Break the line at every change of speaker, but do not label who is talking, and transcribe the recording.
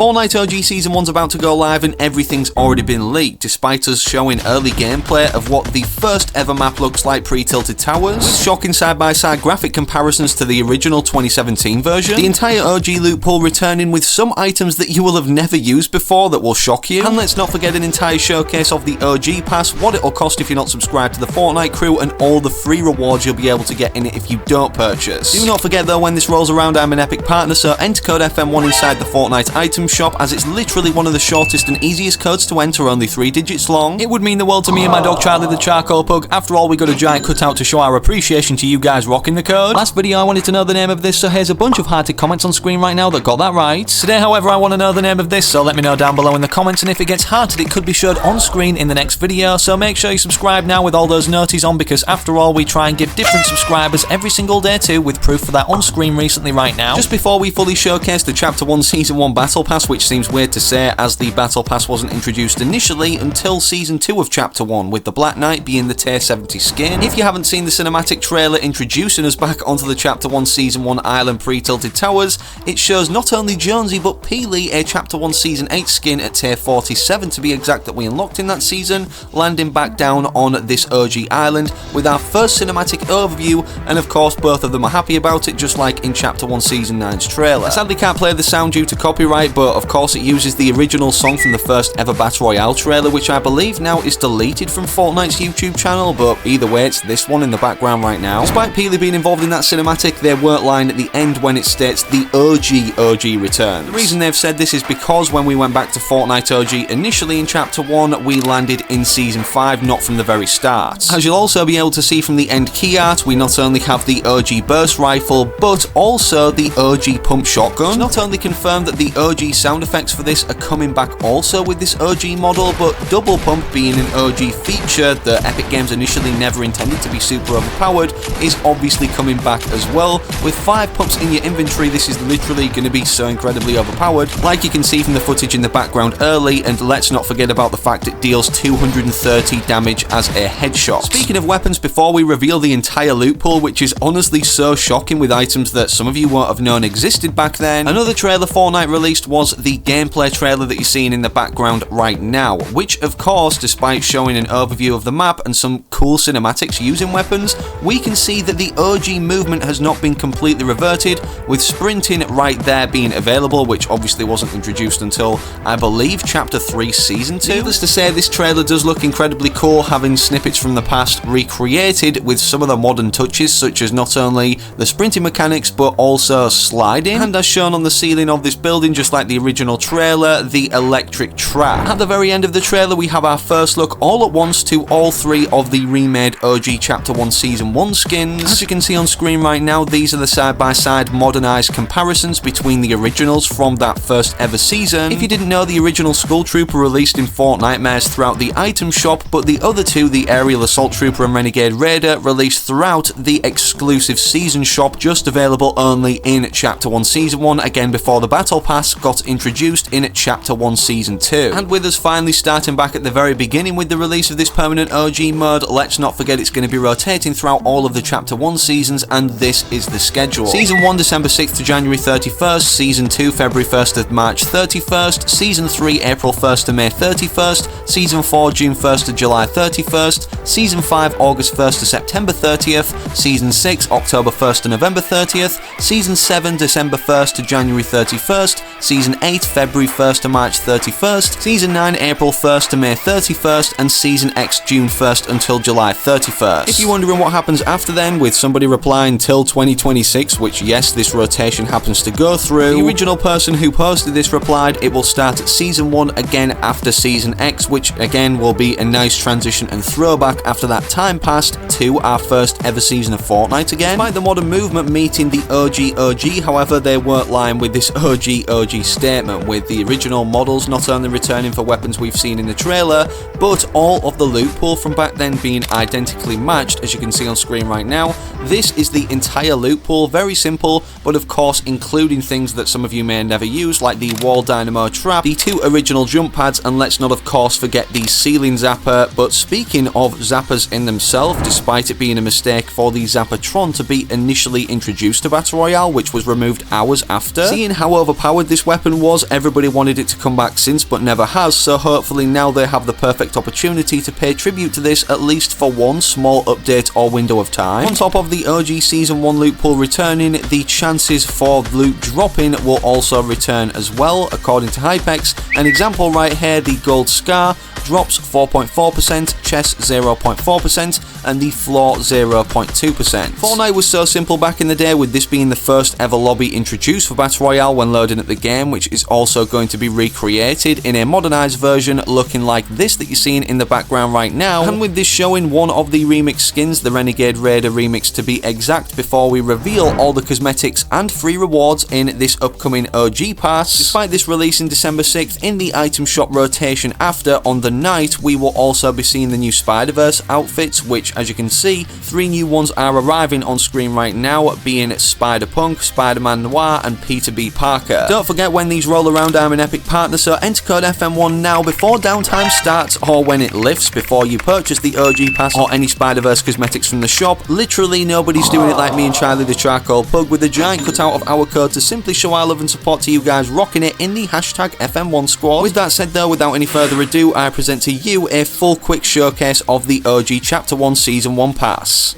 Fortnite OG Season 1's about to go live and everything's already been leaked, despite us showing early gameplay of what the first ever map looks like pre-tilted towers, with shocking side-by-side graphic comparisons to the original 2017 version, the entire OG loot pool returning with some items that you will have never used before that will shock you, and let's not forget an entire showcase of the OG pass, what it'll cost if you're not subscribed to the Fortnite crew, and all the free rewards you'll be able to get in it if you don't purchase. Do not forget though, when this rolls around, I'm an Epic partner, so enter code FM1 inside the Fortnite item shop, as it's literally one of the shortest and easiest codes to enter, only 3 digits long. It would mean the world to me and my dog Charlie the Charcoal Pug. After all, we got a giant cutout to show our appreciation to you guys rocking the code. Last video I wanted to know the name of this, so here's a bunch of hearted comments on screen right now that got that right. Today, however, I want to know the name of this, so let me know down below in the comments, and if it gets hearted, it could be showed on screen in the next video, so make sure you subscribe now with all those noties on, because after all, we try and give different subscribers every single day too, with proof for that on screen recently right now. Just before we fully showcase the Chapter 1 Season 1 Battle Pass, which seems weird to say as the Battle Pass wasn't introduced initially until Season 2 of Chapter 1, with the Black Knight being the Tier 70 skin. If you haven't seen the cinematic trailer introducing us back onto the Chapter 1 Season 1 Island pre-tilted towers, it shows not only Jonesy but Peely, a Chapter 1 Season 8 skin at Tier 47 to be exact that we unlocked in that season, landing back down on this OG island with our first cinematic overview, and of course both of them are happy about it, just like in Chapter 1 Season 9's trailer. I sadly can't play the sound due to copyright, but of course it uses the original song from the first ever Battle Royale trailer, which I believe now is deleted from Fortnite's YouTube channel, but either way it's this one in the background right now. Despite Peely being involved in that cinematic, there weren't line at the end when it states the OG return. The reason they've said this is because when we went back to Fortnite OG initially in Chapter 1, we landed in Season 5, not from the very start. As you'll also be able to see from the end key art, we not only have the OG burst rifle, but also the OG pump shotgun. It's not only confirmed that the OG sound effects for this are coming back also with this OG model, but double pump being an OG feature that Epic Games initially never intended to be super overpowered is obviously coming back as well. With 5 pumps in your inventory, this is literally going to be so incredibly overpowered, like you can see from the footage in the background early, and let's not forget about the fact it deals 230 damage as a headshot. Speaking of weapons, before we reveal the entire loot pool, which is honestly so shocking with items that some of you won't have known existed back then, another trailer Fortnite released was the gameplay trailer that you're seeing in the background right now, which of course, despite showing an overview of the map and some cool cinematics using weapons, we can see that the OG movement has not been completely reverted, with sprinting right there being available, which obviously wasn't introduced until, I believe, Chapter 3 Season 2. Needless to say, this trailer does look incredibly cool, having snippets from the past recreated with some of the modern touches, such as not only the sprinting mechanics, but also sliding, and as shown on the ceiling of this building, just like the original trailer, the electric trap. At the very end of the trailer, we have our first look all at once to all 3 of the remade OG Chapter 1 Season 1 skins. As you can see on screen right now, these are the side-by-side modernized comparisons between the originals from that first ever season. If you didn't know, the original Skull Trooper released in Fortnitemares throughout the item shop, but the other 2, the Aerial Assault Trooper and Renegade Raider, released throughout the exclusive season shop, just available only in Chapter 1 Season 1, again before the Battle Pass got introduced in Chapter 1 Season 2. And with us finally starting back at the very beginning with the release of this permanent OG mode, let's not forget it's going to be rotating throughout all of the Chapter 1 seasons, and this is the schedule. Season 1 December 6th to January 31st, Season 2 February 1st to March 31st, Season 3 April 1st to May 31st, Season 4 June 1st to July 31st, Season 5 August 1st to September 30th, Season 6 October 1st to November 30th, Season 7 December 1st to January 31st, Season 8 February 1st to March 31st, Season 9 April 1st to May 31st, and Season X June 1st until July 31st. If you're wondering what happens after then, with somebody replying till 2026, which yes, this rotation happens to go through, the original person who posted this replied, it will start at Season 1 again after Season X, which again will be a nice transition and throwback after that time passed to our first ever season of Fortnite again. Despite the modern movement meeting the OG, however, they weren't lying with this OG statement, with the original models not only returning for weapons we've seen in the trailer, but all of the loot pool from back then being identically matched, as you can see on screen right now. This is the entire loot pool, very simple, but of course including things that some of you may never use, like the wall dynamo trap, the 2 original jump pads, and let's not of course forget the ceiling zapper. But speaking of zappers in themselves, despite it being a mistake for the Zappatron to be initially introduced to Battle Royale, which was removed hours after, seeing how overpowered this weapon happened was everybody wanted it to come back since, but never has, so hopefully now they have the perfect opportunity to pay tribute to this at least for one small update or window of time. On top of the OG Season 1 loot pool returning, the chances for loot dropping will also return as well, according to Hypex. An example right here, the Gold Scar drops 4.4%, chest 0.4%, and the floor 0.2%. Fortnite was so simple back in the day, with this being the first ever lobby introduced for Battle Royale when loading up the game, which is also going to be recreated in a modernized version looking like this that you're seeing in the background right now, and with this showing one of the remix skins, the Renegade Raider remix to be exact, before we reveal all the cosmetics and free rewards in this upcoming OG pass. Despite this release in December 6th, in the item shop rotation after, on the night, we will also be seeing the new Spider-Verse outfits, which, as you can see, 3 new ones are arriving on screen right now, being Spider-Punk, Spider-Man Noir, and Peter B. Parker. Don't forget, when these roll around, I'm an Epic partner, so enter code FM1 now before downtime starts or when it lifts, before you purchase the OG pass or any Spider-Verse cosmetics from the shop. Literally nobody's doing it like me and Charlie the Charcoal Pug, with a giant cutout of our code to simply show our love and support to you guys rocking it in the hashtag FM1 squad. With that said though, without any further ado, I present to you a full quick showcase of the OG Chapter 1 Season 1 pass.